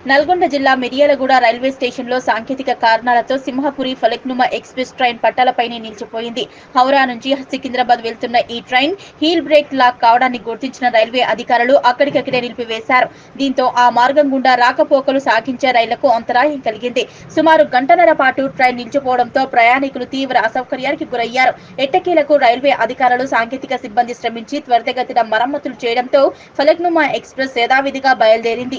నల్గొండ జిల్లా Miryalaguda railway station లో సాంకేతిక కారణాలతో సింహపురి ఫలక్నుమా ఎక్స్ప్రెస్ ట్రైన్ పట్టాలపైనే నిలిచిపోయింది. హౌరా నుంచి సికింద్రాబాద్ వెళ్తున్న ఈ ట్రైన్ హీల్ బ్రేక్ లాక్ కావడాన్ని గుర్తించిన రైల్వే అధికారులు అక్కడికక్కడే నిలిపివేశారు. దీంతో ఆ మార్గం గుండా రాకపోకలు సాగించే రైళ్లకు అంతరాయం కలిగింది. సుమారు గంటన్నర పాటు ట్రైన్ నిలిచిపోవడంతో ప్రయాణికులు తీవ్ర అసౌకర్యానికి గురయ్యారు. ఎట్టకేలకు రైల్వే అధికారులు సాంకేతిక సిబ్బంది శ్రమించి త్వరితగతిన మరమ్మతులు చేయడంతో ఫలక్నుమా ఎక్స్ప్రెస్ యథావిధిగా బయలుదేరింది.